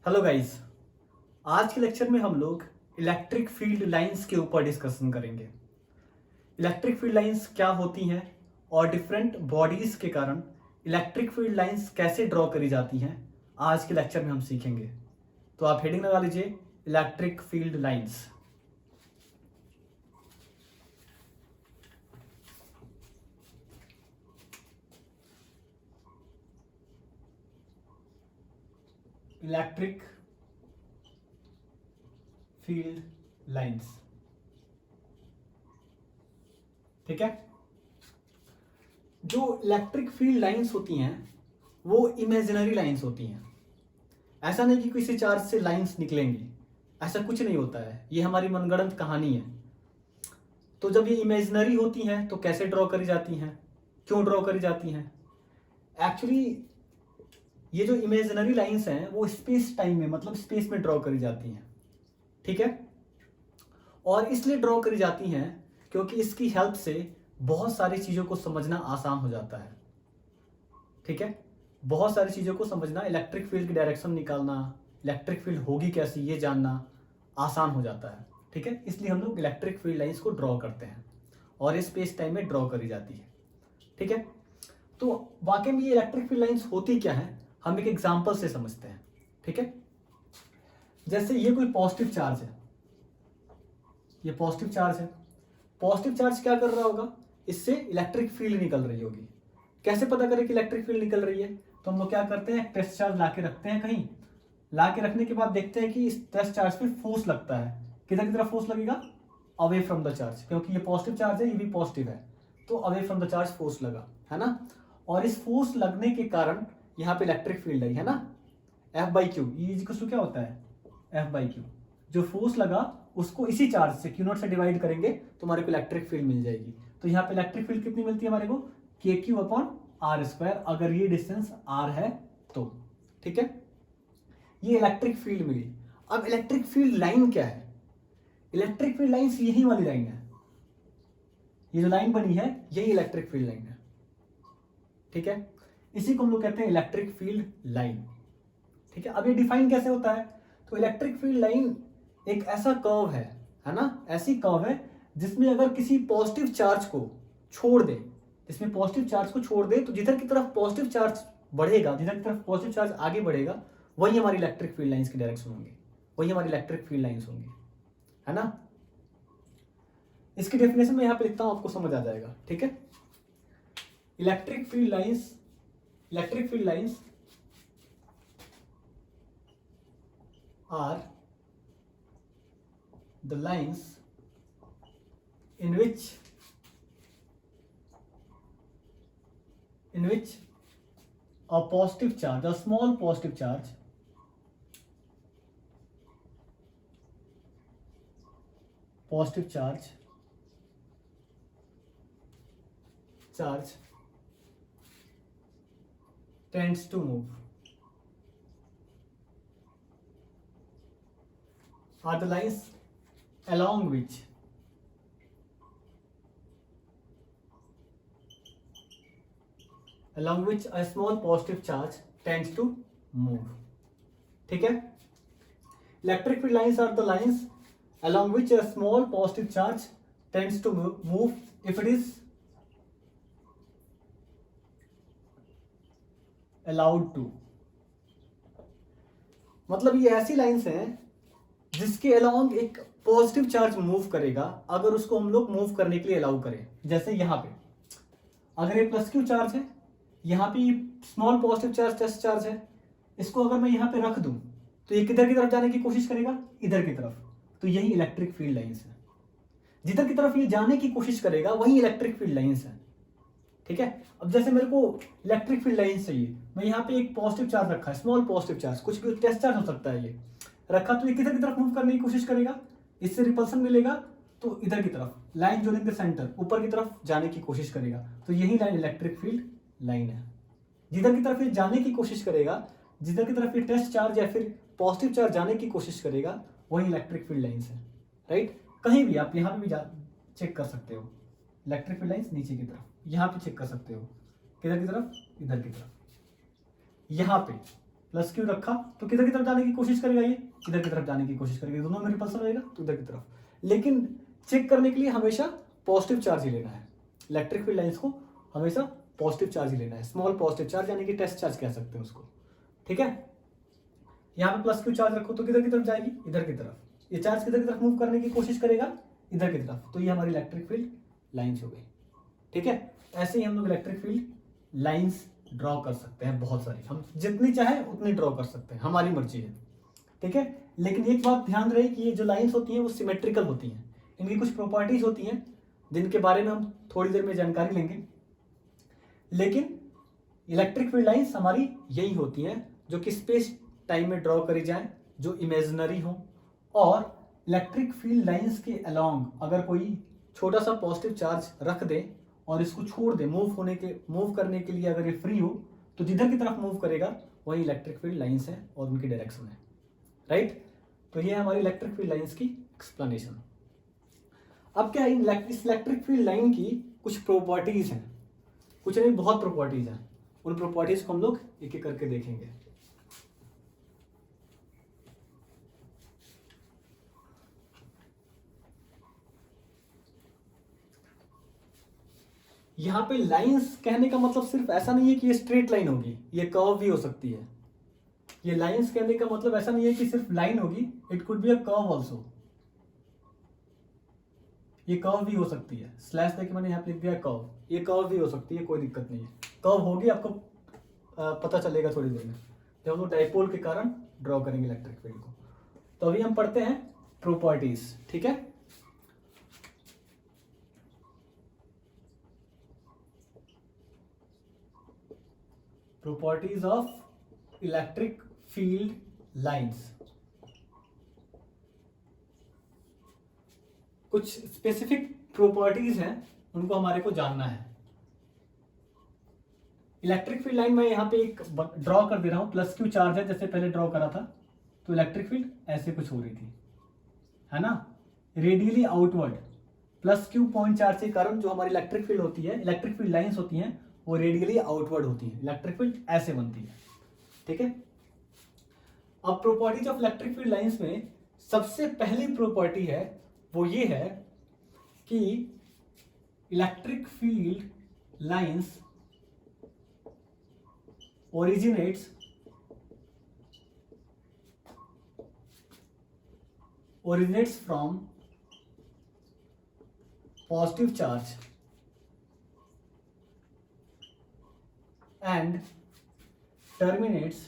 Hello guys. आज के lecture में हम लोग इलेक्ट्रिक फील्ड लाइंस के ऊपर डिस्कशन करेंगे। इलेक्ट्रिक फील्ड लाइंस क्या होती हैं और डिफरेंट बॉडीज के कारण इलेक्ट्रिक फील्ड लाइंस कैसे ड्रॉ करी जाती हैं, आज के लेक्चर में हम सीखेंगे। तो आप हेडिंग लगा लीजिए, electric field lines. Electric field lines, ठीक है। जो इलेक्ट्रिक फील्ड लाइंस होती हैं वो इमेजिनरी लाइंस होती हैं। ऐसा नहीं कि किसी चार्ज से लाइंस निकलेंगी, ऐसा कुछ नहीं होता है, ये हमारी मनगढ़ंत कहानी है। तो जब ये इमेजिनरी होती हैं तो कैसे ड्रॉ करी जाती हैं, क्यों ड्रॉ करी जाती हैं? एक्चुअली ये जो इमेजिनरी लाइंस हैं वो स्पेस टाइम में, मतलब स्पेस में ड्रॉ करी जाती हैं, ठीक है। और इसलिए ड्रॉ करी जाती हैं क्योंकि इसकी हेल्प से बहुत सारी चीज़ों को समझना आसान हो जाता है, ठीक है। बहुत सारी चीज़ों को समझना, इलेक्ट्रिक फील्ड की डायरेक्शन निकालना, इलेक्ट्रिक फील्ड होगी कैसी ये जानना आसान हो जाता है, ठीक है। इसलिए हम लोग इलेक्ट्रिक फील्ड लाइंस को ड्रॉ करते हैं और स्पेस टाइम में ड्रॉ करी जाती है, ठीक है। तो वाकई में ये इलेक्ट्रिक फील्ड लाइंस होती क्या है, हम एक एग्जाम्पल से समझते हैं, ठीक है। जैसे ये कोई पॉजिटिव चार्ज है, ये पॉजिटिव चार्ज है। पॉजिटिव चार्ज क्या कर रहा होगा, इससे इलेक्ट्रिक फील्ड निकल रही होगी। कैसे पता करें कि इलेक्ट्रिक फील्ड निकल रही है? तो हम लोग क्या करते हैं, टेस्ट चार्ज ला के रखते हैं कहीं, ला के रखने के बाद देखते हैं कि इस टेस्ट चार्ज पे फोर्स लगता है। किधर की तरफ फोर्स लगेगा? अवे फ्रॉम द चार्ज, क्योंकि ये पॉजिटिव चार्ज है, ये भी पॉजिटिव है, तो away from the charge force लगा, है ना। और इस फोर्स लगने के कारण यहाँ पे इलेक्ट्रिक फील्ड आई, है ना। एफ बाई क्यू, ये क्या होता है, एफ बाई क्यू। जो फोर्स लगा उसको इसी चार्ज से Q0 से डिवाइड करेंगे तो हमारे को इलेक्ट्रिक फील्ड मिल जाएगी। तो यहाँ पे इलेक्ट्रिक फील्ड कितनी मिलती है हमारे को, KQ अपॉन आर स्क्वायर, अगर ये डिस्टेंस r है तो, ठीक है। ये इलेक्ट्रिक फील्ड मिली। अब इलेक्ट्रिक फील्ड लाइन क्या है? इलेक्ट्रिक फील्ड लाइन यही वाली लाइन है, ये जो लाइन बनी है यही इलेक्ट्रिक फील्ड लाइन है, ठीक है। इसी को हम लोग कहते हैं इलेक्ट्रिक फील्ड लाइन, ठीक है। अब ये डिफाइन कैसे होता है? तो इलेक्ट्रिक फील्ड लाइन एक ऐसा कर्व है ना, ऐसी कर्व है जिसमें अगर किसी पॉजिटिव चार्ज को छोड़ दे, जिसमें पॉजिटिव चार्ज को छोड़ दे तो जिधर की तरफ पॉजिटिव चार्ज बढ़ेगा, जिधर की तरफ पॉजिटिव चार्ज आगे बढ़ेगा, वही हमारी इलेक्ट्रिक फील्ड लाइंस की डायरेक्शन होंगी, वही हमारी इलेक्ट्रिक फील्ड लाइंस होंगी, है ना। इसकी डेफिनेशन में यहां पे लिखता हूं, आपको समझ आ जाएगा, ठीक है। Electric field lines, electric field lines are the lines in which a positive charge, a small positive charge tends to move, are the lines along which a small positive charge tends to move, ठीक है। Electric field lines are the lines along which a small positive charge tends to move if it is allowed to। मतलब ये ऐसी lines हैं जिसके along एक positive charge move करेगा, अगर उसको हम लोग मूव करने के लिए अलाउ करें। जैसे यहाँ पे अगर ये प्लस क्यू चार्ज है, यहाँ पे small positive charge test charge है, इसको अगर मैं यहाँ पे रख दूं तो ये किधर की तरफ जाने की कोशिश करेगा, इधर की तरफ। तो यही इलेक्ट्रिक फील्ड लाइंस है, जिधर की तरफ ये जाने की कोशिश करेगा वही इलेक्ट्रिक फील्ड लाइंस है, ठीक है। अब जैसे मेरे को इलेक्ट्रिक फील्ड लाइंस चाहिए, मैं यहाँ पे एक पॉजिटिव चार्ज रखा है, स्मॉल पॉजिटिव चार्ज, कुछ भी टेस्ट चार्ज हो सकता है, ये रखा, तो ये किधर की तरफ मूव करने की कोशिश करेगा, इससे रिपल्सन मिलेगा तो इधर की तरफ, लाइन जो द सेंटर, ऊपर की तरफ जाने की कोशिश करेगा। तो यही लाइन इलेक्ट्रिक फील्ड लाइन है। जिधर की तरफ ये जाने की कोशिश करेगा, जिधर की तरफ ये टेस्ट चार्ज या फिर पॉजिटिव चार्ज जाने की कोशिश करेगा, वही इलेक्ट्रिक फील्ड लाइंस है, राइट। कहीं भी आप यहाँ पे भी चेक कर सकते हो, इलेक्ट्रिक फील्ड लाइंस नीचे की तरफ, यहाँ पे चेक कर सकते हो, किधर की तरफ, इधर की तरफ, यहाँ पे प्लस क्यू रखा तो किधर की तरफ जाने की कोशिश करेगा, ये इधर की तरफ जाने की कोशिश करेगा, दोनों में रिपल्सन रहेगा तो इधर की तरफ। लेकिन चेक करने के लिए हमेशा पॉजिटिव चार्ज ही लेना है, इलेक्ट्रिक फील्ड लाइंस को हमेशा पॉजिटिव चार्ज ही लेना है, स्मॉल पॉजिटिव चार्ज यानी कि टेस्ट चार्ज कह सकते हैं उसको, ठीक है। यहाँ पे प्लस क्यू चार्ज रखो तो किधर की तरफ जाएगी, इधर की तरफ। ये चार्ज किधर की तरफ मूव करने की कोशिश करेगा, इधर की तरफ, तो ये हमारी इलेक्ट्रिक फील्ड लाइंस हो गई, ठीक है। ऐसे ही हम लोग इलेक्ट्रिक फील्ड लाइंस ड्रॉ कर सकते हैं, बहुत सारी, हम जितनी चाहे उतनी ड्रॉ कर सकते हैं, हमारी मर्जी है, ठीक है। लेकिन एक बात ध्यान रहे कि ये जो लाइंस होती हैं वो सिमेट्रिकल होती हैं, इनकी कुछ प्रॉपर्टीज होती हैं जिनके बारे में हम थोड़ी देर में जानकारी लेंगे। लेकिन इलेक्ट्रिक फील्ड लाइंस हमारी यही होती हैं जो कि स्पेस टाइम में ड्रॉ करी जाए, जो इमेजिनरी हो, और इलेक्ट्रिक फील्ड लाइंस के अलोंग अगर कोई छोटा सा पॉजिटिव चार्ज रख दे और इसको छोड़ दे, मूव करने के लिए अगर ये फ्री हो तो जिधर की तरफ मूव करेगा वही इलेक्ट्रिक फील्ड लाइंस है और उनकी डायरेक्शन है, राइट। तो ये हमारी इलेक्ट्रिक फील्ड लाइंस की एक्सप्लेनेशन। अब क्या है, इस इलेक्ट्रिक फील्ड लाइन की कुछ प्रॉपर्टीज हैं, कुछ नहीं बहुत प्रॉपर्टीज हैं, उन प्रॉपर्टीज को हम लोग एक एक करके देखेंगे। यहाँ पे लाइंस कहने का मतलब सिर्फ ऐसा नहीं है कि ये स्ट्रेट लाइन होगी, ये कर्व भी हो सकती है। ये लाइंस कहने का मतलब ऐसा नहीं है कि सिर्फ लाइन होगी, it could be a curve also, ये कर्व भी हो सकती है। स्लैश देखिए मैंने यहाँ पे लिख दिया कर्व, ये कर्व भी हो सकती है, कोई दिक्कत नहीं है। कर्व होगी आपको पता चलेगा थोड़ी देर में जब हम लोग डाइपोल के कारण ड्रॉ करेंगे इलेक्ट्रिक फील्ड को। तो अभी हम पढ़ते हैं प्रॉपर्टीज, ठीक है। Properties of electric field lines. कुछ स्पेसिफिक प्रॉपर्टीज हैं, उनको हमारे को जानना है। इलेक्ट्रिक फील्ड लाइन मैं यहाँ पे एक ड्रॉ कर दे रहा हूं, प्लस क्यू चार्ज है जैसे पहले ड्रॉ करा था, तो इलेक्ट्रिक फील्ड ऐसे कुछ हो रही थी, है ना, radially outward. Plus Q point charge के कारण जो हमारी इलेक्ट्रिक फील्ड होती है, इलेक्ट्रिक फील्ड लाइंस होती हैं, वो रेडियली आउटवर्ड होती है, इलेक्ट्रिक फील्ड ऐसे बनती है, ठीक है। अब properties of electric field lines में सबसे पहली प्रॉपर्टी है वो ये है कि electric field lines originates from positive charge and terminates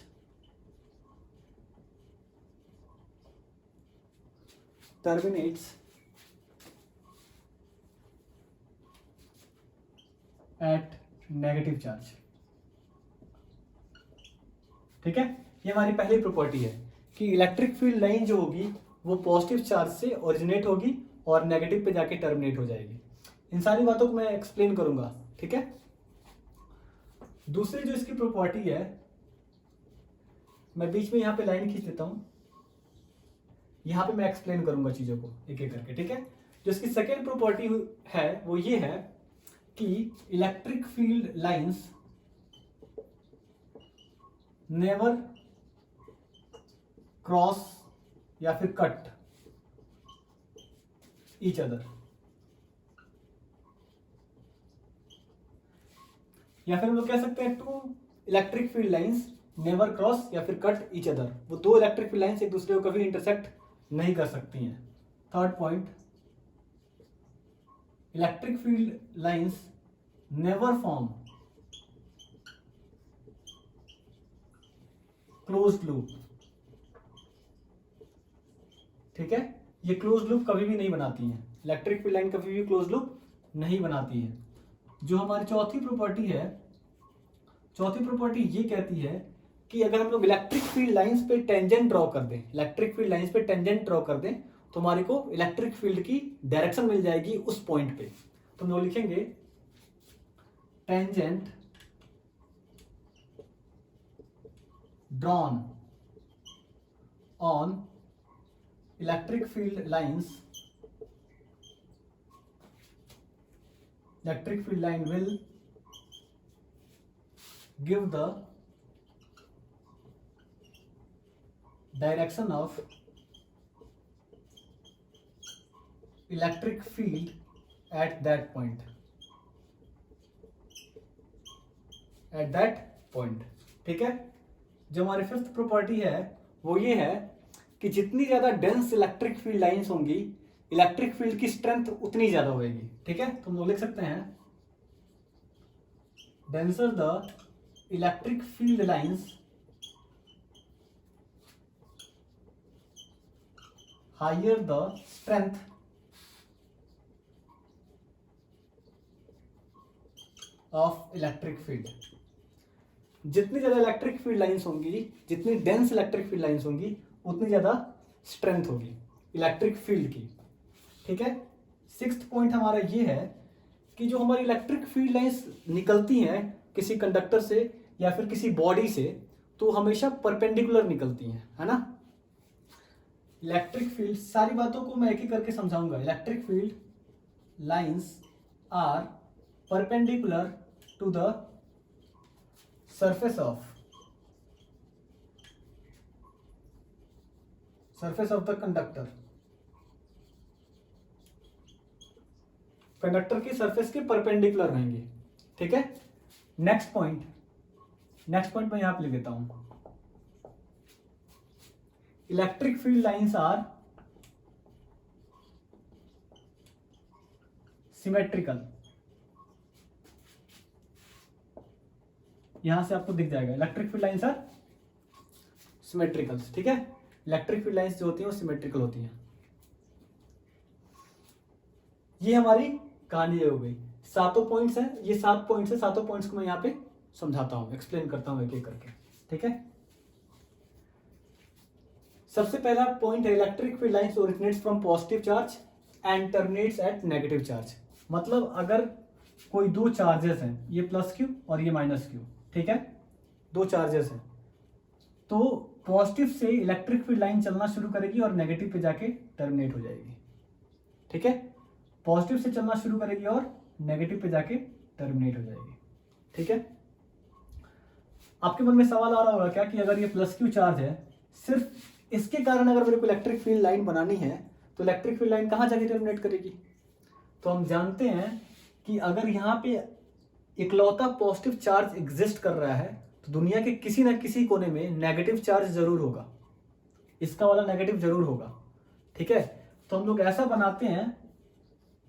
at negative charge, ठीक है। ये हमारी पहली प्रॉपर्टी है कि इलेक्ट्रिक फील्ड लाइन जो होगी वो पॉजिटिव चार्ज से ओरिजिनेट होगी और नेगेटिव पे जाके टर्मिनेट हो जाएगी। इन सारी बातों को मैं एक्सप्लेन करूंगा, ठीक है। दूसरी जो इसकी प्रॉपर्टी है, मैं बीच में यहां पे लाइन खींच देता हूं, यहां पे मैं एक्सप्लेन करूंगा चीजों को एक एक करके, ठीक है। जो इसकी सेकेंड प्रॉपर्टी है वो ये है कि electric field lines never cross या फिर कट ईच अदर, या फिर हम लोग कह सकते हैं two electric field lines never cross या फिर कट ईच अदर। वो दो इलेक्ट्रिक फील्ड लाइंस एक दूसरे को कभी इंटरसेक्ट नहीं कर सकती हैं। Third point, electric field lines never form closed loop, ठीक है। ये क्लोज लूप कभी भी नहीं बनाती हैं, इलेक्ट्रिक फील्ड लाइन कभी भी क्लोज लूप नहीं बनाती है। जो हमारी चौथी प्रॉपर्टी है, चौथी प्रॉपर्टी ये कहती है कि अगर हम लोग इलेक्ट्रिक फील्ड लाइंस पे टेंजेंट ड्रॉ कर दें, इलेक्ट्रिक फील्ड लाइंस पे टेंजेंट ड्रॉ कर दें तो हमारे को इलेक्ट्रिक फील्ड की डायरेक्शन मिल जाएगी उस पॉइंट पे। तो हम लोग लिखेंगे tangent drawn on electric field lines, electric field line will give the direction of electric field at that point, eight that point. ठीक है, जो हमारी फिफ्थ प्रॉपर्टी है वो ये है कि जितनी ज्यादा डेंस इलेक्ट्रिक फील्ड लाइंस होंगी, इलेक्ट्रिक फील्ड की स्ट्रेंथ उतनी ज्यादा होगी। ठीक है, तो हम लोग लिख सकते हैं denser the electric field lines, higher the strength of electric field. जितनी ज्यादा इलेक्ट्रिक फील्ड लाइंस होंगी, जितनी डेंस इलेक्ट्रिक फील्ड लाइंस होंगी, उतनी ज्यादा स्ट्रेंथ होगी इलेक्ट्रिक फील्ड की। ठीक है, सिक्स्थ पॉइंट हमारा ये है कि जो हमारी इलेक्ट्रिक फील्ड लाइंस निकलती हैं किसी कंडक्टर से या फिर किसी बॉडी से, तो हमेशा परपेंडिकुलर निकलती हैं, है ना। इलेक्ट्रिक फील्ड, सारी बातों को मैं एक ही करके समझाऊंगा। Electric field lines are perpendicular to the surface of the conductor, conductor की सरफेस के परपेंडिकुलर रहेंगे। ठीक है, नेक्स्ट पॉइंट मैं यहां पे लिख देता हूं। Electric field lines are symmetrical, यहां से आपको दिख जाएगा electric field lines are symmetrical. ठीक है, इलेक्ट्रिक फील्ड लाइंस जो होती हैं वो सिमेट्रिकल होती हैं। ये हमारी कहानी हो गई, सातों पॉइंट्स हैं, ये 7 पॉइंट्स हैं। सातों पॉइंट्स को मैं यहाँ पे समझाता हूं, एक्सप्लेन करता हूं एक एक करके। ठीक है, सबसे पहला पॉइंट है electric field lines originates from positive charge and terminates at negative charge. मतलब अगर कोई दो चार्जेस हैं, ये प्लस क्यू और ये माइनस क्यू, ठीक है, दो चार्जेस हैं, तो पॉजिटिव से इलेक्ट्रिक फील्ड लाइन चलना शुरू करेगी और नेगेटिव पे जाके टर्मिनेट हो जाएगी। ठीक है, पॉजिटिव से चलना शुरू करेगी और नेगेटिव पे जाके टर्मिनेट हो जाएगी। ठीक है, आपके मन में सवाल आ रहा होगा क्या कि अगर ये प्लस क्यू चार्ज है, सिर्फ इसके कारण अगर मेरे को इलेक्ट्रिक फील्ड लाइन बनानी है तो इलेक्ट्रिक फील्ड लाइन कहाँ जाके टर्मिनेट करेगी। तो हम जानते हैं कि अगर यहाँ पे इकलौता पॉजिटिव चार्ज एग्जिस्ट कर रहा है तो दुनिया के किसी न किसी कोने में नेगेटिव चार्ज जरूर होगा, इसका वाला नेगेटिव जरूर होगा। ठीक है, तो हम लोग ऐसा बनाते हैं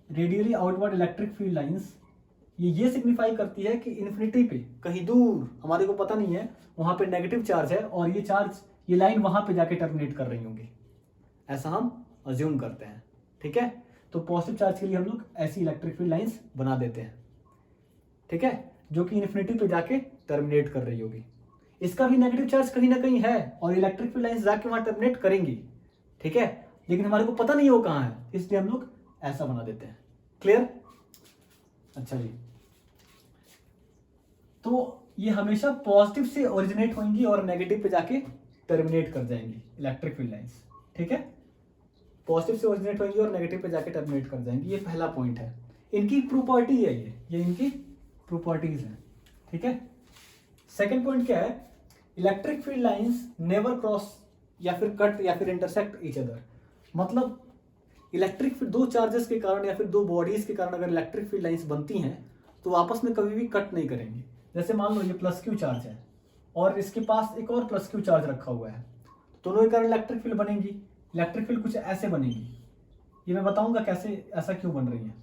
radially outward electric field lines, ये सिग्निफाई करती है कि इन्फिनिटी पे कहीं दूर, हमारे को पता नहीं है, वहां पे नेगेटिव चार्ज है और ये लाइन वहां पे जाके टर्मिनेट कर रही होंगी, ऐसा हम अज्यूम करते हैं। ठीक है, तो पॉजिटिव चार्ज के लिए हम लोग ऐसी इलेक्ट्रिक फील्ड लाइंस बना देते हैं। ठीक है, जो कि इन्फिनिटी पे जाके टर्मिनेट कर रही होगी। इसका भी नेगेटिव चार्ज कहीं ना कहीं है और इलेक्ट्रिक फील्ड लाइंस जाके वहां टर्मिनेट करेंगी। ठीक है, लेकिन हमारे को पता नहीं वो कहां है, इसलिए हम लोग ऐसा बना देते हैं। क्लियर? अच्छा जी, तो ये हमेशा पॉजिटिव से ओरिजिनेट होंगी और नेगेटिव पे जाके टर्मिनेट कर जाएंगी इलेक्ट्रिक फील्ड लाइंस। ठीक है, पॉजिटिव से ओरिजिनेट होंगी और नेगेटिव पे जाके टर्मिनेट कर जाएंगी। ये पहला पॉइंट है, इनकी प्रॉपर्टी है, ये इनकी प्रॉपर्टीज हैं। ठीक है, सेकंड पॉइंट क्या है, electric field lines never cross या फिर कट या फिर इंटरसेक्ट ईच अदर। मतलब इलेक्ट्रिक फील्ड, दो चार्जेस के कारण या फिर दो बॉडीज के कारण अगर इलेक्ट्रिक फील्ड लाइंस बनती हैं तो आपस में कभी भी कट नहीं करेंगी। जैसे मान लो ये प्लस क्यू चार्ज है और इसके पास एक और प्लस क्यू चार्ज रखा हुआ है, दोनों के कारण इलेक्ट्रिक फील्ड बनेगी। इलेक्ट्रिक फील्ड कुछ ऐसे बनेगी, ये मैं बताऊंगा कैसे, ऐसा क्यों बन रही है।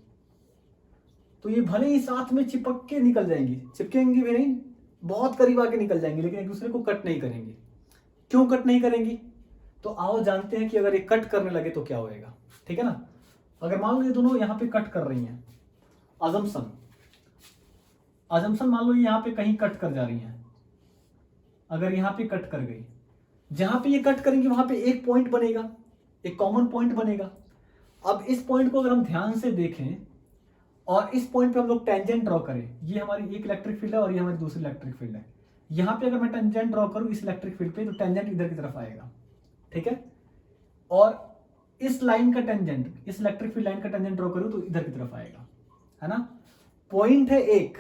तो ये भले ही साथ में चिपक के निकल जाएंगी, चिपकेंगी भी नहीं, बहुत करीब आके निकल जाएंगी, लेकिन एक दूसरे को कट नहीं करेंगी। क्यों कट नहीं करेंगी? तो आओ जानते हैं कि अगर ये कट करने लगे तो क्या होएगा। ठीक है ना, अगर मान लो ये दोनों यहाँ पे कट कर रही हैं, अजम्पशन मान लो ये यहाँ पे कहीं कट कर जा रही हैं, अगर यहाँ पे कट कर गई, जहां पे ये कट करेंगे वहां पे एक पॉइंट बनेगा, एक कॉमन पॉइंट बनेगा। अब इस पॉइंट को अगर हम ध्यान से देखें और इस पॉइंट पे हम लोग टेंजेंट ड्रॉ करें, ये हमारी एक इलेक्ट्रिक फील्ड है और ये हमारी दूसरी इलेक्ट्रिक फील्ड है। यहाँ पे अगर मैं टेंजेंट ड्रॉ करूँ इस इलेक्ट्रिक फील्ड पे तो टेंजेंट इधर की तरफ आएगा। ठीक है, और इस लाइन का टेंजेंट, इस इलेक्ट्रिक फील्ड लाइन का टेंजेंट ड्रॉ करूँ तो इधर की तरफ आएगा, है ना। पॉइंट है एक,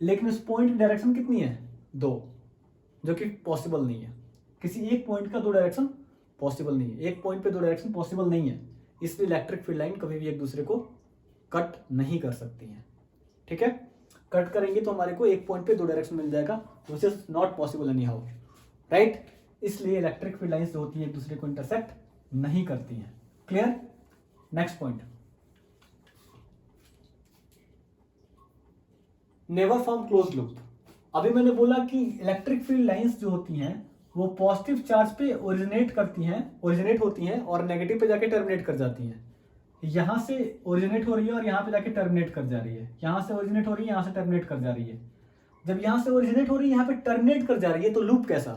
लेकिन उस पॉइंट की डायरेक्शन कितनी है? दो, जो कि पॉसिबल नहीं है। किसी एक पॉइंट का दो डायरेक्शन पॉसिबल नहीं है, एक पॉइंट पे दो डायरेक्शन पॉसिबल नहीं है, इसलिए इलेक्ट्रिक फील्ड लाइन कभी भी एक दूसरे को कट नहीं कर सकती हैं। ठीक है, कट करेंगे तो हमारे को एक पॉइंट पे दो डायरेक्शन मिल जाएगा, which is not possible any how, right. इसलिए इलेक्ट्रिक फील्ड लाइंस जो होती है एक दूसरे को इंटरसेक्ट नहीं करती हैं। Clear. Next point, never form close loop. अभी मैंने बोला कि इलेक्ट्रिक फील्ड लाइंस जो होती हैं वो पॉजिटिव चार्ज पे ओरिजिनेट होती हैं और नेगेटिव पे जाके टर्मिनेट कर जाती हैं। यहां से ओरिजिनेट हो रही है और यहां पे जाके टर्मिनेट कर जा रही है, यहां से ओरिजिनेट हो रही है, यहां से टर्मिनेट कर जा रही है। जब यहां से ओरिजिनेट हो रही है, यहां पे टर्मिनेट कर जा रही है, तो लूप कैसा?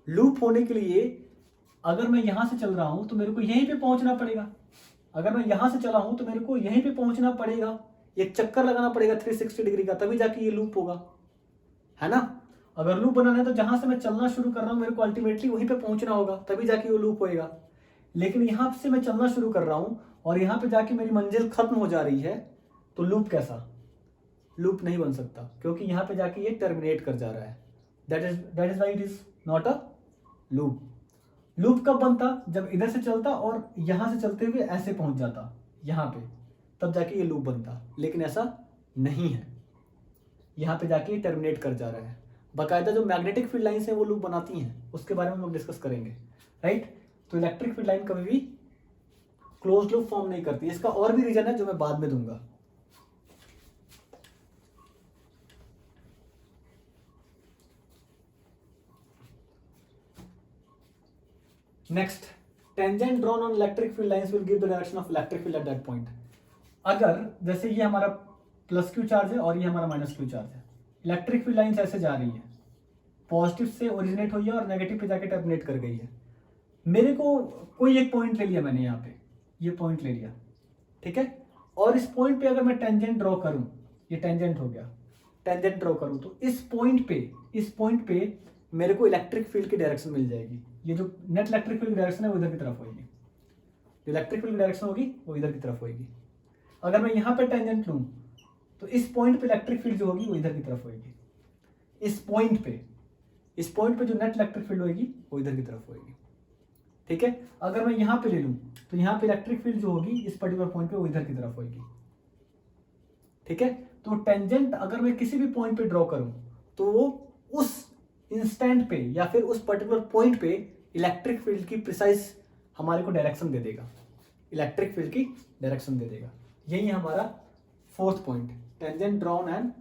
लूप होने के लिए अगर मैं यहां से चल रहा हूं तो मेरे को यहीं पे पहुंचना पड़ेगा, अगर मैं यहां से चला हूं तो मेरे को यहीं पे पहुंचना पड़ेगा, एक चक्कर लगाना पड़ेगा 360 डिग्री का, तभी जाके ये लूप होगा, है ना। अगर लूप बनाना है तो जहां से मैं चलना शुरू कर रहा हूं मेरे को अल्टीमेटली वहीं पे पहुंचना होगा, तभी जाके वो लूप होएगा। लेकिन यहां से मैं चलना शुरू कर रहा हूं और यहां पे जाके मेरी मंजिल खत्म हो जा रही है, तो लूप कैसा? लूप नहीं बन सकता, क्योंकि यहां पे जाके ये टर्मिनेट कर जा रहा है। That is why it is not a loop. Loop कब बनता? जब इधर से चलता और यहां से चलते हुए ऐसे पहुंच जाता यहां पे, तब जाके ये लूप बनता। लेकिन ऐसा नहीं है, यहां पे जाके टर्मिनेट कर जा रहा है। बाकायदा जो मैग्नेटिक फील्ड लाइंस है वो लूप बनाती हैं, उसके बारे में हम लोग डिस्कस करेंगे, राइट। तो इलेक्ट्रिक फील्ड लाइन कभी भी क्लोज लूप फॉर्म नहीं करती। इसका और भी रीजन है जो मैं बाद में दूंगा। Next, tangent drawn on electric field lines will give the direction of electric field at that point. अगर जैसे ये हमारा प्लस क्यू चार्ज है और ये हमारा माइनस क्यू चार्ज है, इलेक्ट्रिक फील्ड लाइंस ऐसे जा रही है, पॉजिटिव से ओरिजिनेट हुई है और नेगेटिव पे जाके टर्मिनेट कर गई है। मेरे को कोई एक पॉइंट ले लिया मैंने, यहाँ पे ये पॉइंट ले लिया, ठीक है। और इस पॉइंट पे अगर मैं टेंजेंट ड्रॉ करूं, ये टेंजेंट हो गया, टेंजेंट ड्रॉ करूं तो इस पॉइंट पे मेरे को इलेक्ट्रिक फील्ड की डायरेक्शन मिल जाएगी। ये जो नेट इलेक्ट्रिक फील्ड की डायरेक्शन है वो इधर की तरफ होगी, जो इलेक्ट्रिक फील्ड की डायरेक्शन होगी वो इधर की तरफ होगी। अगर मैं यहाँ पे टेंजेंट लूं तो इस पॉइंट पे इलेक्ट्रिक फील्ड जो होगी वो इधर की तरफ होगी। इस पॉइंट पे जो नेट इलेक्ट्रिक फील्ड होगी वो इधर की तरफ होगी, ठीक है। अगर मैं यहाँ पे ले लूं तो यहाँ पे इलेक्ट्रिक फील्ड जो होगी इस पर्टिकुलर पॉइंट पे वो इधर की तरफ होगी, ठीक है। तो टेंजेंट अगर मैं किसी भी पॉइंट पे ड्रॉ करूं तो वो उस इंस्टेंट पे या फिर उस पर्टिकुलर पॉइंट पे इलेक्ट्रिक फील्ड की प्रिसाइज हमारे को डायरेक्शन दे देगा, इलेक्ट्रिक फील्ड की डायरेक्शन दे देगा। यही हमारा fourth point, tangent drawn and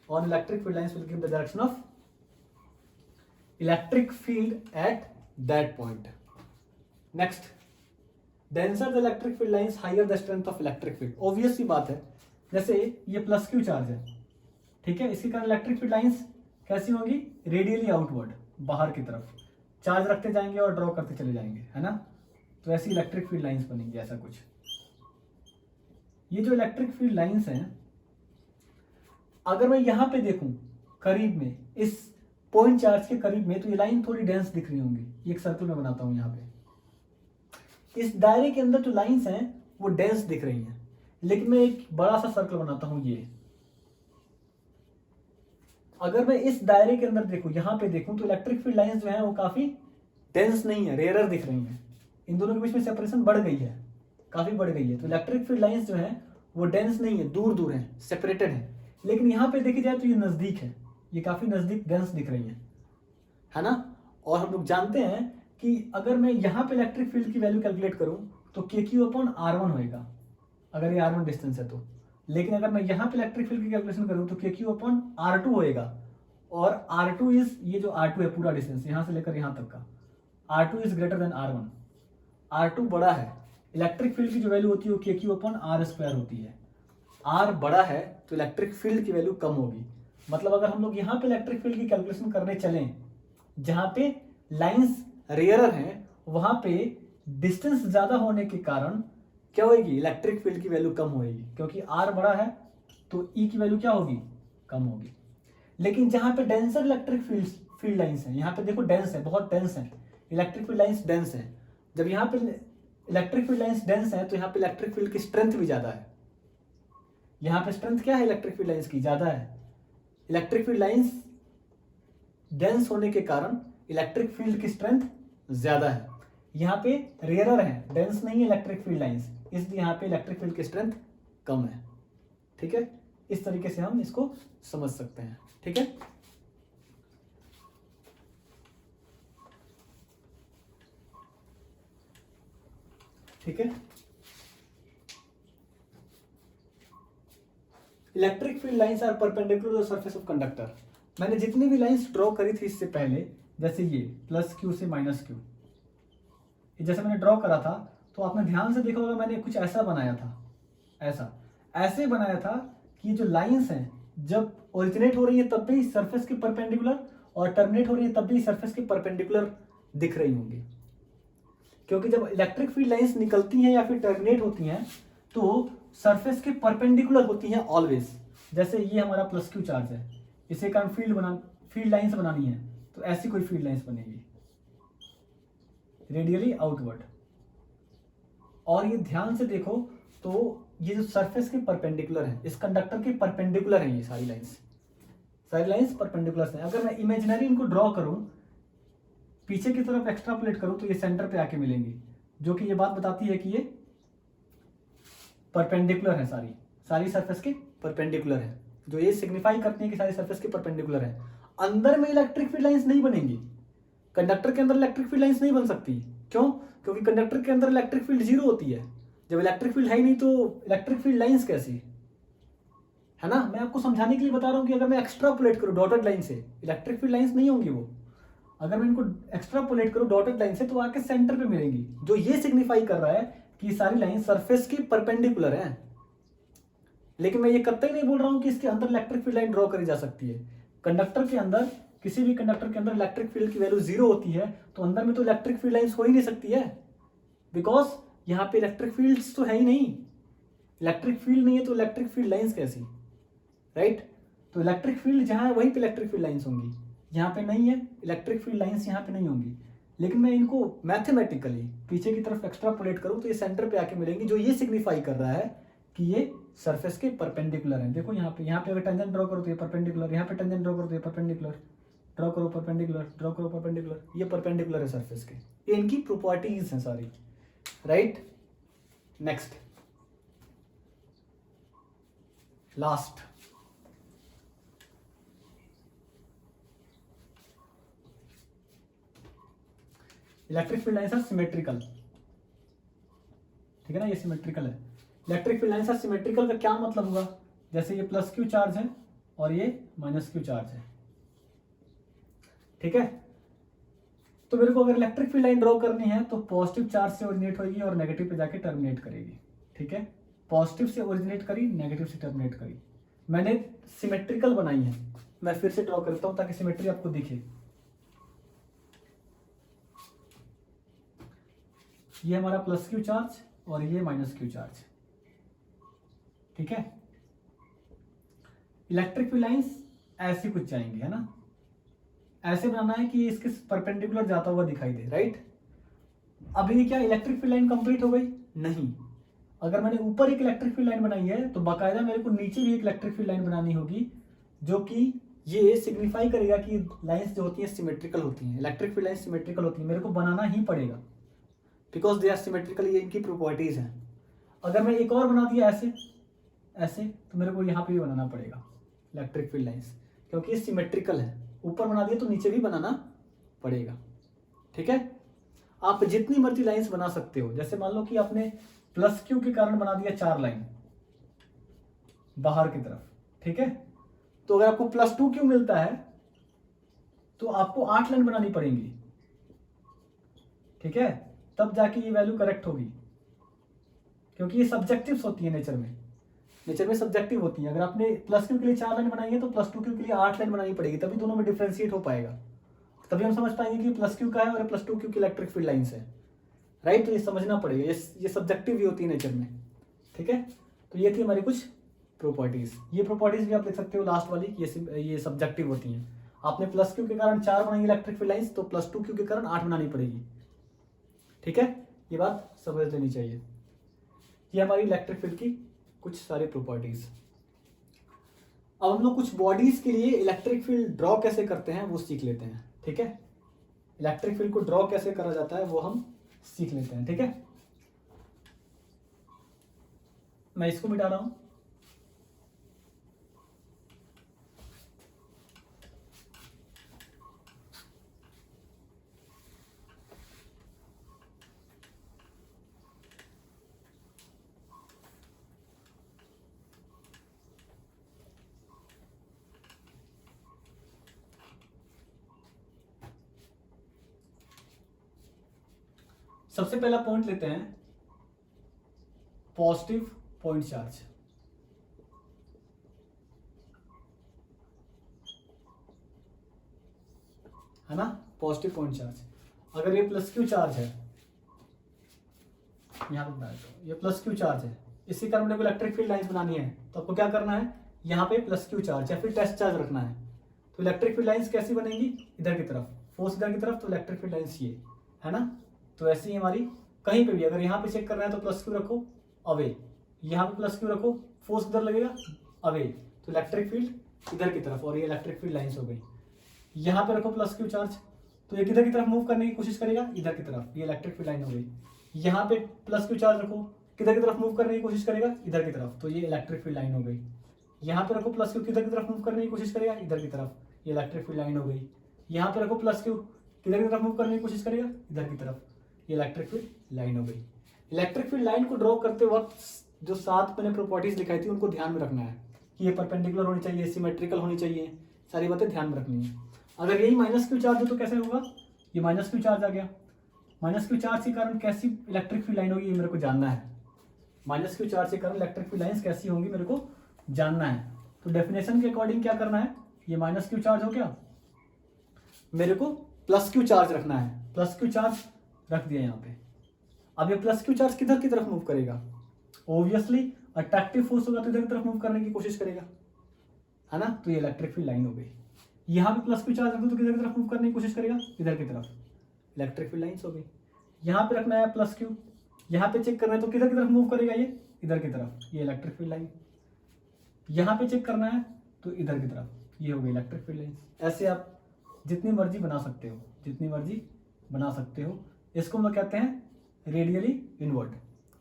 on electric field lines will give the direction of electric field at that point. Next, denser the electric field lines higher the strength of electric field. Obvious सी बात है, जैसे ये plus Q charge है, ठीक है, इसके कारण इलेक्ट्रिक फील्ड लाइंस कैसी होंगी? रेडियली आउटवर्ड, बाहर की तरफ चार्ज रखते जाएंगे और ड्रॉ करते चले जाएंगे, है ना। तो ऐसी इलेक्ट्रिक फील्ड लाइंस बनेंगी, ऐसा कुछ। ये जो इलेक्ट्रिक फील्ड लाइंस हैं, अगर मैं यहां पे देखूं करीब में, इस पॉइंट चार्ज के करीब में, तो ये लाइन थोड़ी डेंस दिख रही होंगी। ये एक सर्कल में बनाता हूं, यहाँ पे इस दायरे के अंदर जो लाइंस हैं वो डेंस दिख रही हैं। लेकिन मैं एक बड़ा सा सर्कल बनाता हूं, ये अगर मैं इस दायरे के अंदर देखूं, यहां पे देखूं, तो इलेक्ट्रिक फील्ड लाइंस जो है वो काफी डेंस नहीं है, रेयरर दिख रही हैं। इन दोनों के बीच में सेपरेशन बढ़ गई है, काफी बढ़ गई है। तो इलेक्ट्रिक फील्ड लाइंस जो है वो डेंस नहीं है, दूर दूर है, सेपरेटेड है। लेकिन यहाँ पे देखी जाए तो ये नजदीक है, ये काफी नजदीक डेंस दिख रही है ना। और हम लोग जानते हैं कि अगर मैं यहाँ पे इलेक्ट्रिक फील्ड की वैल्यू कैलकुलेट करूं तो KQ/R1 होएगा, अगर ये R1 डिस्टेंस है तो। लेकिन अगर मैं यहाँ पे इलेक्ट्रिक फील्ड की कैलकुलेशन करूं तो KQ/R2 होएगा। और R2 इज, ये जो R2 है पूरा डिस्टेंस यहाँ से लेकर यहाँ तक का, R2 is greater than R1। R2 बड़ा है, इलेक्ट्रिक फील्ड की जो वैल्यू होती है वो KQ/R² होती है। R बड़ा है तो इलेक्ट्रिक फील्ड की वैल्यू कम होगी। मतलब अगर हम लोग यहाँ पे इलेक्ट्रिक फील्ड की कैलकुलेशन करने चलें, जहां पे लाइंस रेयरर हैं, वहां पे डिस्टेंस ज्यादा होने के कारण क्या होगी? इलेक्ट्रिक फील्ड की वैल्यू कम होगी, क्योंकि R बड़ा है तो E की वैल्यू क्या होगी? कम होगी। लेकिन जहां पे डेंसर इलेक्ट्रिक फील्ड लाइंस है, यहाँ पे देखो डेंस है, बहुत डेंस है, इलेक्ट्रिक फील्ड लाइंस डेंस है। जब यहाँ पे इलेक्ट्रिक फील्ड लाइंस डेंस है तो यहाँ पे इलेक्ट्रिक फील्ड की स्ट्रेंथ भी ज्यादा है। यहाँ पे स्ट्रेंथ क्या है? इलेक्ट्रिक फील्ड लाइंस की ज्यादा है। इलेक्ट्रिक फील्ड लाइंस डेंस होने के कारण इलेक्ट्रिक फील्ड की स्ट्रेंथ ज्यादा है। यहाँ पे रेयरर है, डेंस नहीं है इलेक्ट्रिक फील्ड लाइंस, इसलिए यहाँ पे इलेक्ट्रिक फील्ड की स्ट्रेंथ कम है। ठीक है, इस तरीके से हम इसको समझ सकते हैं। ठीक है, ठीक है। Electric field lines are perpendicular to the surface of conductor. मैंने जितनी भी लाइंस ड्रॉ करी थी इससे पहले, जैसे ये प्लस क्यू से माइनस क्यू, जैसे मैंने ड्रॉ करा था, तो आपने ध्यान से देखा होगा मैंने कुछ ऐसा बनाया था, ऐसे बनाया था कि ये जो लाइंस हैं जब ओरिजिनेट हो रही है तब भी सरफेस के परपेंडिकुलर और टर्मिनेट हो रही है तब भी सरफेस के परपेंडिकुलर दिख रही होंगी। क्योंकि जब इलेक्ट्रिक फील्ड लाइंस निकलती हैं या फिर टर्मिनेट होती हैं तो सरफेस के परपेंडिकुलर होती हैं ऑलवेज। जैसे ये हमारा प्लस क्यू चार्ज है, इसे कारण फील्ड लाइंस बनानी है तो ऐसी कोई फील्ड लाइंस बनेगी रेडियली आउटवर्ड। और ये ध्यान से देखो तो ये जो सरफेस के परपेंडिकुलर है, इस कंडक्टर के परपेंडिकुलर है, ये सारी लाइंस परपेंडिकुलर हैं। अगर मैं इमेजिनरी इनको ड्रॉ करूं, पीछे की तरफ एक्स्ट्रापोलेट करूं तो ये सेंटर पे आके मिलेंगी, जो कि ये बात बताती है कि ये परपेंडिकुलर है, सारी सरफेस के परपेंडिकुलर है, जो ये सिग्निफाई करती है कि सारी सरफेस के परपेंडिकुलर है। अंदर में इलेक्ट्रिक फील्ड लाइंस नहीं बनेंगी, कंडक्टर के अंदर इलेक्ट्रिक फील्ड लाइंस नहीं बन सकती। क्यों? क्योंकि कंडक्टर के अंदर इलेक्ट्रिक फील्ड जीरो होती है। जब इलेक्ट्रिक फील्ड है ही नहीं तो इलेक्ट्रिक फील्ड लाइंस कैसी, है ना। मैं आपको समझाने के लिए बता रहा हूं कि अगर मैं एक्स्ट्रापोलेट करूं डॉटेड लाइन से, इलेक्ट्रिक फील्ड लाइंस नहीं होंगी वो। अगर मैं इनको एक्स्ट्रापोलेट करूं डॉटेड लाइन से तो आके सेंटर पे मिलेंगी, जो ये सिग्निफाई कर रहा है कि सारी लाइन सरफेस की परपेंडिकुलर है। लेकिन मैं ये कतई नहीं बोल रहा हूं कि इसके अंदर इलेक्ट्रिक फील्ड लाइन ड्रॉ करी जा सकती है। कंडक्टर के अंदर, किसी भी कंडक्टर के अंदर इलेक्ट्रिक फील्ड की वैल्यू जीरो होती है तो अंदर में तो इलेक्ट्रिक फील्ड लाइंस हो ही नहीं सकती है, बिकॉज यहाँ पे इलेक्ट्रिक फील्ड्स तो है ही नहीं। इलेक्ट्रिक फील्ड नहीं है तो इलेक्ट्रिक फील्ड लाइंस कैसी, राइट। तो इलेक्ट्रिक फील्ड जहां है वहीं पे इलेक्ट्रिक फील्ड लाइंस होंगी, यहाँ पे नहीं है इलेक्ट्रिक फील्ड लाइंस, यहाँ पे नहीं होंगी। लेकिन मैं इनको मैथमेटिकली पीछे की तरफ एक्स्ट्रापोलेट करूं तो ये सेंटर पे आके मिलेंगी, जो ये सिग्निफाई कर रहा है कि ये सरफेस के परपेंडिकुलर हैं। देखो यहाँ पे अगर टेंजेंट ड्रॉ करो तो ये परपेंडिकुलर, यहाँ पे टेंजेंट ड्रॉ करो तो ये परपेंडिकुलर, ड्रॉ करो परपेंडिकुलर, ड्रॉ करो परपेंडिकुलर, ये परपेंडिकुलर है सरफेस के। ये इनकी प्रॉपर्टीज हैं सारी, right. Next, last, electric field lines are symmetrical. ठीक है ना, ये सिमेट्रिकल है। Electric field lines are symmetrical का क्या मतलब हुआ? जैसे ये प्लस क्यू चार्ज है और ये माइनस क्यू चार्ज है, ठीक है। तो मेरे को अगर इलेक्ट्रिक फील्ड लाइन ड्रॉ करनी है तो पॉजिटिव चार्ज से ओरिजिनेट होगी और नेगेटिव पे जाके टर्मिनेट करेगी, ठीक है। पॉजिटिव से ओरिजिनेट करी, नेगेटिव से टर्मिनेट करी। मैंने सिमेट्रिकल बनाई है, मैं फिर से ड्रॉ करता हूं ताकि सिमेट्री आपको दिखे। ये हमारा प्लस क्यू चार्ज और ये माइनस क्यू चार्ज, ठीक है। इलेक्ट्रिक फील्ड लाइंस ऐसी कुछ जाएंगे, है ना। ऐसे बनाना है कि इसके परपेंडिकुलर जाता हुआ दिखाई दे, राइट। अब ये क्या इलेक्ट्रिक फील्ड लाइन कंप्लीट हो गई? नहीं। अगर मैंने ऊपर एक इलेक्ट्रिक फील्ड लाइन बनाई है तो बाकायदा मेरे को नीचे भी एक इलेक्ट्रिक फील्ड लाइन बनानी होगी, जो कि ये सिग्निफाई करेगा कि लाइंस जो होती हैं सिमेट्रिकल होती हैं, इलेक्ट्रिक फील्ड लाइन सिमेट्रिकल होती है। मेरे को बनाना ही पड़ेगा बिकॉज दे आर सिमेट्रिकल, ये इनकी प्रॉपर्टीज हैं। अगर मैं एक और बना दिया ऐसे तो मेरे को यहाँ पे भी बनाना पड़ेगा इलेक्ट्रिक फील्ड लाइंस, क्योंकि ये सिमेट्रिकल है। ऊपर बना दिया तो नीचे भी बनाना पड़ेगा, ठीक है। आप जितनी मर्जी लाइंस बना सकते हो। जैसे मान लो कि आपने प्लस क्यू के कारण बना दिया 4 लाइन बाहर की तरफ, ठीक है। तो अगर आपको प्लस 2 क्यू मिलता है तो आपको 8 लाइन बनानी पड़ेंगी, ठीक है, तब जाके ये वैल्यू करेक्ट होगी। क्योंकि ये सब्जेक्टिव्स होती है नेचर में सब्जेक्टिव होती है। अगर आपने प्लस क्यू के लिए 4 लाइन बनाई है तो प्लस 2 क्यू के लिए 8 लाइन बनानी पड़ेगी, तभी दोनों में डिफ्रेंशिएट हो पाएगा। तभी हम समझ पाएंगे कि प्लस क्यू का है और प्लस 2 क्यू की इलेक्ट्रिक फील्ड लाइंस है, राइट। तो ये समझना पड़ेगा, ये सब्जेक्टिव भी होती है नेचर में, ठीक है। तो ये थी हमारी कुछ प्रॉपर्टीज। ये प्रॉपर्टीज भी आप देख सकते हो लास्ट वाली, ये सब्जेक्टिव होती हैं। आपने प्लस क्यू के कारण 4 बनाई इलेक्ट्रिक फील्ड लाइंस तो प्लस 2 क्यू के कारण 8 बनानी पड़ेगी, ठीक है। ये बात समझ लेनी चाहिए। ये हमारी इलेक्ट्रिक फील्ड की कुछ सारी प्रॉपर्टीज। अब हम लोग कुछ बॉडीज के लिए इलेक्ट्रिक फील्ड ड्रॉ कैसे करते हैं वो सीख लेते हैं, ठीक है। इलेक्ट्रिक फील्ड को ड्रॉ कैसे करा जाता है वो हम सीख लेते हैं, ठीक है। मैं इसको मिटा रहा हूं। सबसे पहला पॉइंट लेते हैं पॉजिटिव पॉइंट चार्ज। है ना, पॉजिटिव पॉइंट चार्ज। अगर ये प्लस क्यू चार्ज है, यहां पर बना दो, ये प्लस क्यू चार्ज है, इसी कारण मेरे को इलेक्ट्रिक फील्ड लाइंस बनानी है, तो आपको क्या करना है, यहाँ पे प्लस क्यू चार्ज या फिर टेस्ट चार्ज रखना है। तो इलेक्ट्रिक फील्ड लाइंस कैसी बनेंगी, इधर की तरफ, फोर्स इधर की तरफ, तो इलेक्ट्रिक फील्ड लाइंस ये है ना। तो ऐसी ही हमारी कहीं पे भी, अगर यहाँ पे चेक करना है तो प्लस क्यू रखो अवे, यहाँ पे प्लस क्यू रखो, फोर्स इधर लगेगा अवे, तो इलेक्ट्रिक फील्ड इधर की तरफ, और ये इलेक्ट्रिक फील्ड लाइंस हो गई। यहाँ पे रखो प्लस क्यू चार्ज, तो ये किधर की तरफ मूव करने की कोशिश करेगा, इधर की तरफ, ये इलेक्ट्रिक फील्ड लाइन हो गई। यहाँ पे प्लस क्यू चार्ज रखो, किधर की तरफ मूव करने की कोशिश करेगा, इधर की तरफ, तो ये इलेक्ट्रिक फील्ड लाइन हो गई। यहाँ पे रखो प्लस क्यू, किधर की तरफ मूव करने की कोशिश करेगा, इधर की तरफ, ये इलेक्ट्रिक फील्ड लाइन हो गई। यहाँ पे रखो प्लस क्यू, किधर की तरफ मूव करने की कोशिश करेगा, इधर की तरफ, ये इलेक्ट्रिक फील्ड लाइन हो गई। इलेक्ट्रिक फील्ड लाइन को ड्रॉ करते वक्त जो 7 मैंने प्रॉपर्टीज दिखाई थी उनको ध्यान में रखना है कि ये परपेंडिकुलर होनी चाहिए, सिमेट्रिकल होनी चाहिए, सारी बातें ध्यान में रखनी है। अगर यही माइनस क्यू चार्ज हो तो कैसे होगा, ये माइनस क्यू चार्ज आ गया, माइनस क्यू चार्ज के कारण कैसी इलेक्ट्रिक फील्ड लाइन होगी ये मेरे को जानना है। माइनस क्यू चार्ज के कारण इलेक्ट्रिक फील्ड लाइंस कैसी होंगी मेरे को जानना है। तो डेफिनेशन के अकॉर्डिंग क्या करना है, ये माइनस क्यू चार्ज हो गया, मेरे को प्लस क्यू चार्ज रखना है, प्लस क्यू चार्ज रख दिया यहाँ पे। अब ये प्लस क्यू चार्ज किधर की तरफ मूव करेगा, ऑब्वियसली अट्रैक्टिव फोर्स होगा तो इधर की तरफ मूव करने की कोशिश करेगा, है ना। तो ये इलेक्ट्रिक फील्ड लाइन हो गई। यहाँ पे प्लस क्यू चार्ज रख दो तो किधर की तरफ मूव करने की कोशिश करेगा, इधर की तरफ, इलेक्ट्रिक फील्ड लाइंस हो गई। यहाँ पे रखना है प्लस क्यू, यहाँ पे चेक करना है तो किधर की तरफ मूव करेगा, ये इधर की तरफ, ये इलेक्ट्रिक फील्ड लाइन। यहाँ पे चेक करना है तो इधर की तरफ, ये हो गई इलेक्ट्रिक फील्ड लाइन। ऐसे आप जितनी मर्जी बना सकते हो, जितनी मर्जी बना सकते हो। इसको हम लोग कहते हैं रेडियली इनवर्ट,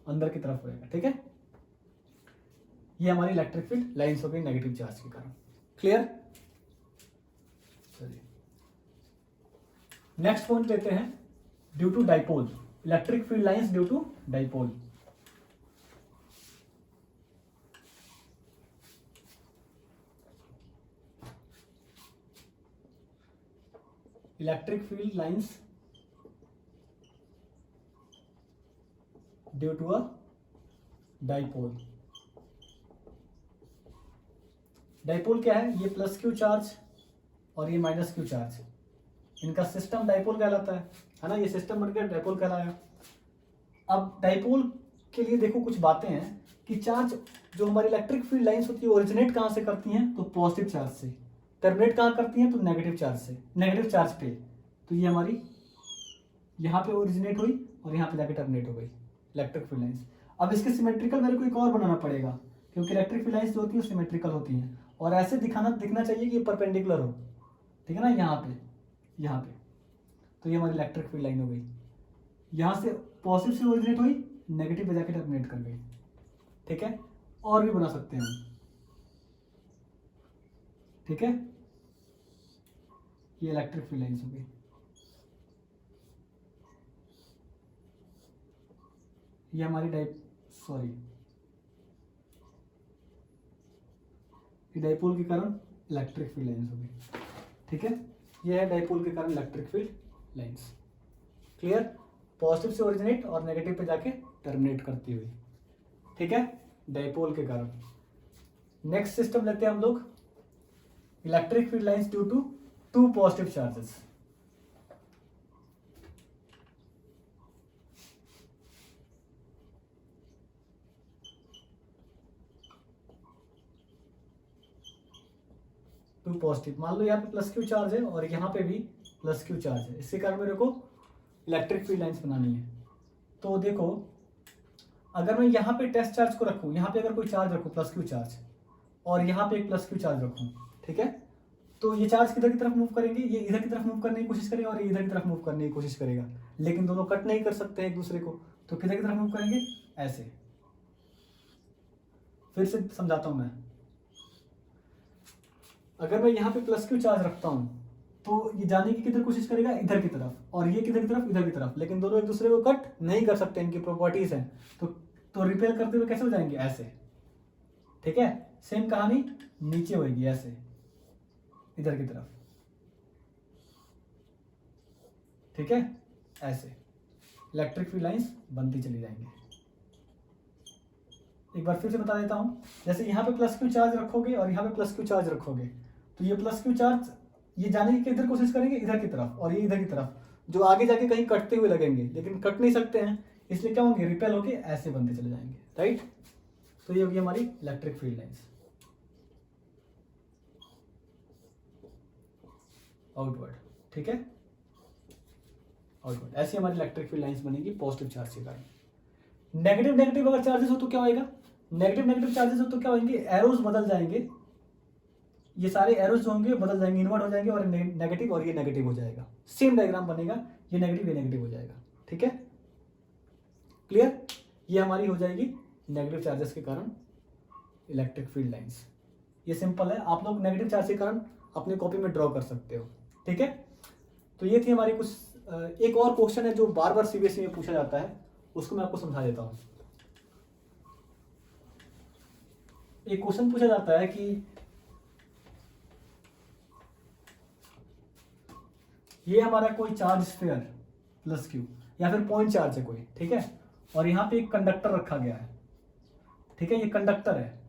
अंदर की तरफ होएगा, ठीक है। ये हमारी इलेक्ट्रिक फील्ड लाइंस हो गई नेगेटिव चार्ज के कारण। क्लियर, चलिए नेक्स्ट पॉइंट लेते हैं, due to dipole, electric field lines due to dipole. Electric field lines due to a dipole. Dipole क्या है, ये प्लस क्यू चार्ज और ये माइनस क्यू चार्ज, इनका सिस्टम डाइपोल कहलाता है ना। ये सिस्टम बनकर डाइपोल कहलाया। अब डाइपोल के लिए देखो कुछ बातें हैं कि चार्ज जो हमारी इलेक्ट्रिक फील्ड लाइंस होती है ओरिजिनेट कहाँ से करती हैं, तो पॉजिटिव चार्ज से, टर्मिनेट कहाँ करती हैं, तो नेगेटिव चार्ज से, नेगेटिव चार्ज पे। तो ये हमारी यहाँ पे ओरिजिनेट हुई और यहाँ पे जाके टर्मिनेट हो गई इलेक्ट्रिक फील्ड लाइंस। अब इसके सिमेट्रिकल मेरे को एक और बनाना पड़ेगा, क्योंकि इलेक्ट्रिक फील्ड लाइंस जो होती है सिमेट्रिकल होती हैं, और ऐसे दिखना चाहिए कि ये परपेंडिकुलर हो, ठीक है ना, यहाँ पे। तो ये हमारी इलेक्ट्रिक फील्ड लाइन हो गई, यहाँ से पॉजिटिव से ओरिजिनेट हुई, नेगेटिव पे जाके टर्मिनेट कर गई, ठीक है। और भी बना सकते हैं हम, ठीक है। ये इलेक्ट्रिक फील्ड लाइंस हो गई। ये हमारी डाइपोल के कारण इलेक्ट्रिक फील्ड लाइंस हो गई, ठीक है। ये है डाइपोल के कारण electric field lines. Clear, positive से ओरिजिनेट और नेगेटिव पे जाके टर्मिनेट करती हुई, ठीक है, डाइपोल के कारण। नेक्स्ट सिस्टम लेते हैं हम लोग, electric field lines due to 2 positive charges. Two positive, मान लो यहाँ पे प्लस क्यू चार्ज है और यहाँ पे भी प्लस क्यू चार्ज है, इसके कारण मेरे को इलेक्ट्रिक फील्ड लाइंस बनानी है। तो देखो, अगर मैं यहाँ पे टेस्ट चार्ज को रखूँ, यहाँ पे अगर कोई चार्ज रखूँ प्लस क्यू चार्ज, और यहाँ पे एक प्लस क्यू चार्ज रखूँ, ठीक है, तो ये चार्ज किधर की तरफ मूव करेंगे, ये इधर की तरफ मूव करने की कोशिश करेगा और ये इधर की तरफ मूव करने की कोशिश करेगा, लेकिन दोनों कट नहीं कर सकते एक दूसरे को, तो किधर की तरफ मूव करेंगे, ऐसे। फिर से समझाता हूं मैं, अगर मैं यहाँ पे प्लस क्यू चार्ज रखता हूँ तो ये जाने की किधर कोशिश करेगा, इधर की तरफ, और ये किधर की तरफ, इधर की तरफ, लेकिन दोनों एक दूसरे को कट नहीं कर सकते, इनकी प्रॉपर्टीज हैं, तो रिपेल करते हुए कैसे हो जाएंगे, ऐसे। ठीक है, सेम कहानी नीचे होगी, ऐसे इधर की तरफ। ठीक है, ऐसे इलेक्ट्रिक फील्ड लाइंस बनती चली जाएंगी। एक बार फिर से बता देता हूं, जैसे यहाँ पे प्लस क्यू चार्ज रखोगे और यहाँ पे प्लस क्यू चार्ज रखोगे, तो ये प्लस क्यू चार्ज ये जाने की किधर कोशिश करेंगे, इधर की तरफ, और ये इधर की तरफ, जो आगे जाके कहीं कटते हुए लगेंगे, लेकिन कट नहीं सकते हैं, इसलिए क्या होंगे, रिपेल होके ऐसे बनते चले जाएंगे। राइट, तो ये होगी हमारी इलेक्ट्रिक फील्ड लाइंस आउटवर्ड। ठीक है, आउटवर्ड, ऐसी हमारी इलेक्ट्रिक फील्ड लाइंस बनेगी पॉजिटिव चार्ज के कारण। नेगेटिव नेगेटिव अगर चार्जेस हो तो क्या होएगा, नेगेटिव नेगेटिव चार्जेस हो तो क्या होंगे, एरोज बदल जाएंगे, ये सारे एरोज जो होंगे बदल जाएंगे, इन्वर्ट हो जाएंगे, और नेगेटिव और ये नेगेटिव हो जाएगा, सेम डायग्राम बनेगा, ये नेगेटिव हो जाएगा। ठीक है, क्लियर, ये हमारी हो जाएगी नेगेटिव चार्जेस के कारण इलेक्ट्रिक फील्ड लाइंस। ये सिंपल है, आप लोग नेगेटिव चार्ज के कारण अपने कॉपी में ड्रॉ कर सकते हो। ठीक है, तो ये थी हमारी कुछ, एक और क्वेश्चन है जो बार बार सीबीएसई में पूछा जाता है, उसको मैं आपको समझा देता हूं। एक क्वेश्चन पूछा जाता है कि ये हमारा कोई चार्ज स्फीयर प्लस क्यू या फिर पॉइंट चार्ज है कोई, ठीक है, और यहां पे एक कंडक्टर रखा गया है। ठीक है, ये कंडक्टर है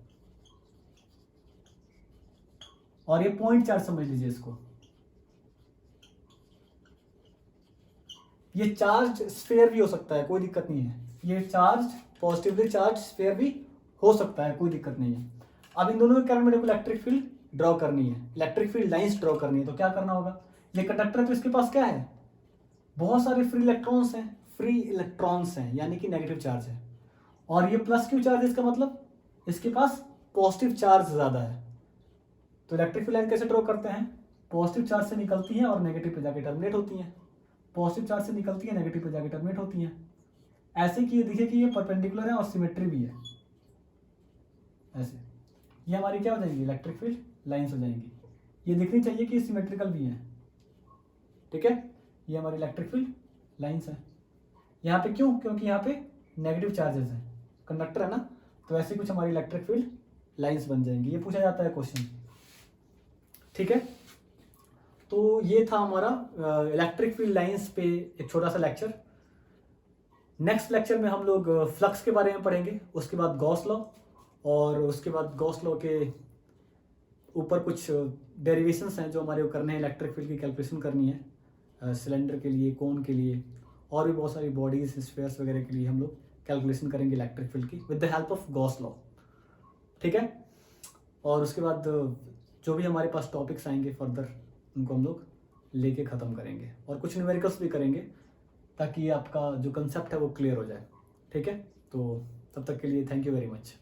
और ये पॉइंट चार्ज समझ लीजिए इसको। ये चार्ज स्फीयर भी हो सकता है, कोई दिक्कत नहीं है, ये चार्ज पॉजिटिवली चार्ज स्फीयर भी हो सकता है, कोई दिक्कत नहीं है। अब इन दोनों के कारण मेरे को इलेक्ट्रिक फील्ड ड्रॉ करनी है, इलेक्ट्रिक फील्ड लाइंस ड्रॉ करनी है, तो क्या करना होगा, ये कंडक्टर है तो इसके पास क्या है, बहुत सारे फ्री इलेक्ट्रॉन्स हैं, यानी कि नेगेटिव चार्ज है, और ये प्लस क्यू चार्ज, इसका मतलब इसके पास पॉजिटिव चार्ज ज्यादा है। तो इलेक्ट्रिक फील्ड लाइन कैसे ड्रॉ करते हैं, पॉजिटिव चार्ज से निकलती है और नेगेटिव पे जाके टर्मिनेट होती है, पॉजिटिव चार्ज से निकलती है, नेगेटिव पे जाके टर्मिनेट होती है। ऐसे कि ये देखिए कि ये परपेंडिकुलर है और सिमेट्री भी है, ऐसे ये हमारी क्या हो जाएंगी, इलेक्ट्रिक फील्ड लाइंस हो जाएंगी। ये दिखनी चाहिए कि सिमेट्रिकल भी है। ठीक है, ये हमारी इलेक्ट्रिक फील्ड लाइंस है। यहाँ पे क्यों, क्योंकि यहाँ पे नेगेटिव चार्जेस हैं, कंडक्टर है ना, तो ऐसे कुछ हमारी इलेक्ट्रिक फील्ड लाइंस बन जाएंगी, ये पूछा जाता है क्वेश्चन। ठीक है, तो ये था हमारा इलेक्ट्रिक फील्ड लाइंस पे एक छोटा सा लेक्चर। नेक्स्ट लेक्चर में हम लोग फ्लक्स के बारे में पढ़ेंगे, उसके बाद गॉस लॉ, और उसके बाद गॉस लॉ के ऊपर कुछ डेरिवेशंस हैं जो हमारे को करने हैं, इलेक्ट्रिक फील्ड की कैलकुलेशन करनी है, सिलेंडर के लिए, कोन के लिए, और भी बहुत सारी बॉडीज स्फीयर्स वगैरह के लिए हम लोग कैलकुलेशन करेंगे इलेक्ट्रिक फील्ड की with the help of Gauss law. ठीक है, और उसके बाद जो भी हमारे पास टॉपिक्स आएंगे फर्दर, उनको हम लोग लेके ख़त्म करेंगे, और कुछ न्यूमेरिकल्स भी करेंगे ताकि आपका जो कंसेप्ट है वो क्लियर हो जाए। ठीक है, तो तब तक के लिए थैंक यू वेरी मच।